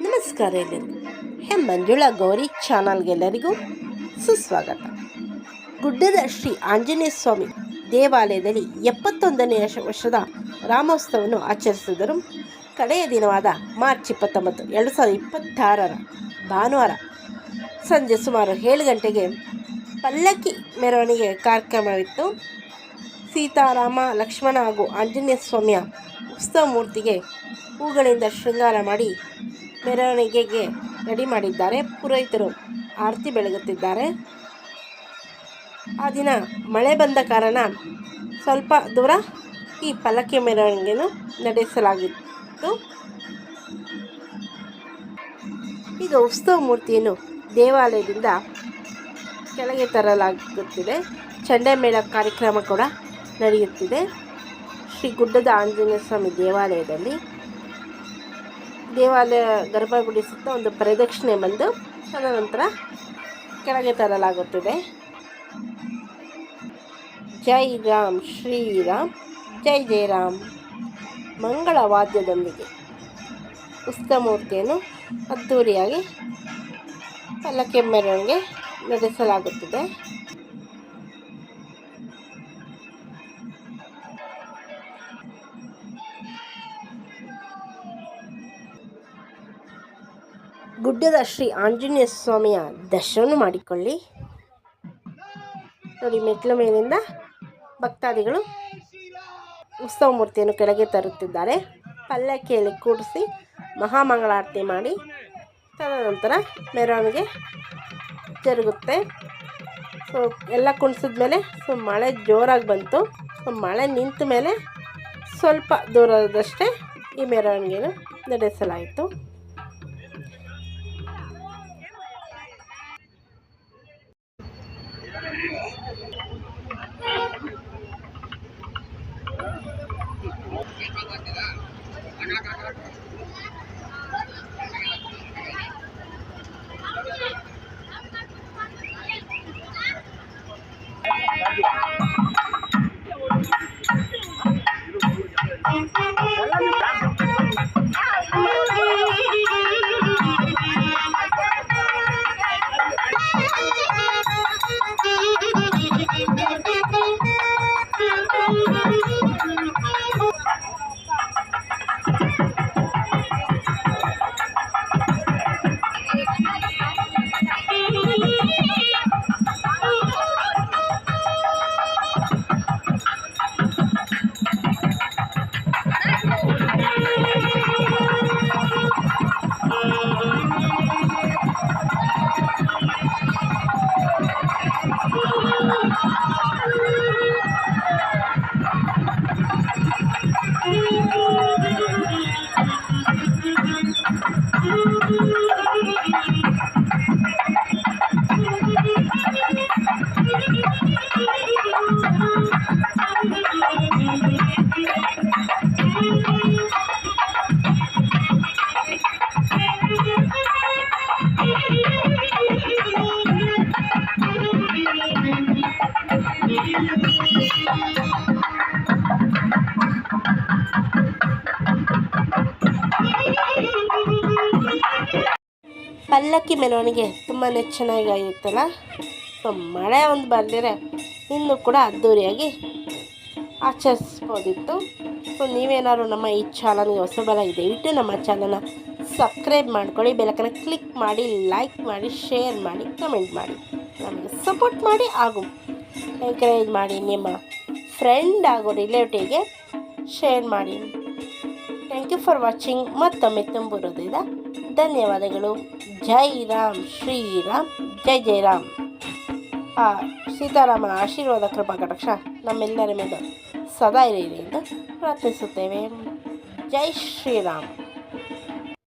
ನಮಸ್ಕಾರ ಎಲ್ಲರಿಗೂ. ಮಂಜುಳಾ ಗೌರಿ ಚಾನಲ್ಗೆಲ್ಲರಿಗೂ ಸುಸ್ವಾಗತ. ಗುಡ್ಡದ ಶ್ರೀ ಆಂಜನೇಯ ಸ್ವಾಮಿ ದೇವಾಲಯದಲ್ಲಿ 71ನೇ ವರ್ಷದ ರಾಮೋತ್ಸವವನ್ನು ಆಚರಿಸಿದರು. ಕಡೆಯ ದಿನವಾದ ಮಾರ್ಚ್ 29, 2026 ಭಾನುವಾರ ಸಂಜೆ ಸುಮಾರು 7 ಗಂಟೆಗೆ ಪಲ್ಲಕ್ಕಿ ಮೆರವಣಿಗೆ ಕಾರ್ಯಕ್ರಮವಿತ್ತು. ಸೀತಾರಾಮ ಲಕ್ಷ್ಮಣ ಹಾಗೂ ಆಂಜನೇಯ ಸ್ವಾಮಿಯ ಉತ್ಸವ ಮೂರ್ತಿಗೆ ಹೂಗಳಿಂದ ಶೃಂಗಾರ ಮಾಡಿ ಮೆರವಣಿಗೆಗೆ ರೆಡಿ ಮಾಡಿದ್ದಾರೆ. ಪುರೋಹಿತರು ಆರತಿ ಬೆಳಗುತ್ತಿದ್ದಾರೆ. ಆ ದಿನ ಮಳೆ ಬಂದ ಕಾರಣ ಸ್ವಲ್ಪ ದೂರ ಈ ಪಲ್ಲಕ್ಕಿ ಮೆರವಣಿಗೆಯನ್ನು ನಡೆಸಲಾಗಿತ್ತು. ಈಗ ಉತ್ಸವ ಮೂರ್ತಿಯನ್ನು ದೇವಾಲಯದಿಂದ ಕೆಳಗೆ ತರಲಾಗುತ್ತಿದೆ. ಚಂಡೆ ಮೇಳ ಕಾರ್ಯಕ್ರಮ ಕೂಡ ನಡೆಯುತ್ತಿದೆ. ಶ್ರೀ ಗುಡ್ಡದ ಆಂಜನೇಯ ಸ್ವಾಮಿ ದೇವಾಲಯದಲ್ಲಿ ದೇವಾಲಯ ಗರ್ಭಗುಡಿ ಸುತ್ತ ಒಂದು ಪ್ರದಕ್ಷಿಣೆ ಬಂದು ತದನಂತರ ಕೆಳಗೆ ತರಲಾಗುತ್ತದೆ. ಜೈ ರಾಮ್ ಶ್ರೀರಾಮ್ ಜೈ ಜೈ ರಾಮ್ ಮಂಗಳ ವಾದ್ಯದೊಂದಿಗೆ ಉತ್ಸವ ಮೂರ್ತಿಯನ್ನು ಅದ್ಧೂರಿಯಾಗಿ ಪಲ್ಲಕ್ಕಿ ಮೆರವಣಿಗೆ ನಡೆಸಲಾಗುತ್ತದೆ. ಗುಡ್ಡದ ಶ್ರೀ ಆಂಜನೇಯ ಸ್ವಾಮಿಯ ದರ್ಶನ ಮಾಡಿಕೊಳ್ಳಿ. ನೋಡಿ, ಮೆಟ್ಲ ಮೇಲಿಂದ ಭಕ್ತಾದಿಗಳು ಉತ್ಸವ ಮೂರ್ತಿಯನ್ನು ಕೆಳಗೆ ತರುತ್ತಿದ್ದಾರೆ. ಪಲ್ಲಕ್ಕಿಯಲ್ಲಿ ಕೂಡಿಸಿ ಮಹಾಮಂಗಳಾರತಿ ಮಾಡಿ ತದನಂತರ ಮೆರವಣಿಗೆ ಜರುಗುತ್ತೆ. ಸೊ ಎಲ್ಲ ಕುಣಿಸಿದ ಮೇಲೆ ಮಳೆ ಜೋರಾಗಿ ಬಂತು. ಮಳೆ ನಿಂತ ಮೇಲೆ ಸ್ವಲ್ಪ ದೂರದಷ್ಟೇ ಈ ಮೆರವಣಿಗೆಯನ್ನು ನಡೆಸಲಾಯಿತು. ಪಲ್ಲಕ್ಕಿ ಮೆರವಣಿಗೆ ತುಂಬಾ ಚೆನ್ನಾಗಿರುತ್ತಲ್ಲ. ಸೊ ಮಳೆ ಒಂದು ಬಂದಿರೆ ಇನ್ನೂ ಕೂಡ ಅದ್ಧೂರಿಯಾಗಿ ಆಚರಿಸ್ಬೋದಿತ್ತು. ಸೊ ನೀವೇನಾದ್ರು ನಮ್ಮ ಈ ಚಾನಲ್ಗೆ ಹೊಸಬರಾಗಿ ದಯವಿಟ್ಟು ನಮ್ಮ ಚಾನಲ್ನ ಸಬ್ಸ್ಕ್ರೈಬ್ ಮಾಡ್ಕೊಳ್ಳಿ, ಬೆಲಕನ್ನು ಕ್ಲಿಕ್ ಮಾಡಿ, ಲೈಕ್ ಮಾಡಿ, ಶೇರ್ ಮಾಡಿ, ಕಮೆಂಟ್ ಮಾಡಿ, ನಮಗೆ ಸಪೋರ್ಟ್ ಮಾಡಿ ಹಾಗೂ ಎಂಕರೇಜ್ ಮಾಡಿ. ನಿಮ್ಮ ಫ್ರೆಂಡ್ ಹಾಗೂ ರಿಲೇಟಿವ್ಗೆ ಶೇರ್ ಮಾಡಿ. Thank you for watching. ಮತ್ತೊಮ್ಮೆ ತುಂಬು ಹೃದಯದ ಧನ್ಯವಾದಗಳು. ಜೈ ರಾಮ್ ಶ್ರೀರಾಮ್ ಜೈ ಜೈ ರಾಮ್. ಸೀತಾರಾಮನ ಆಶೀರ್ವಾದ ಕೃಪಾ ಕಟಾಕ್ಷ ನಮ್ಮೆಲ್ಲರ ಮೇಲೆ ಸದಾ ಇರಲಿ ಎಂದು ಪ್ರಾರ್ಥಿಸುತ್ತೇವೆ. ಜೈ ಶ್ರೀರಾಮ್.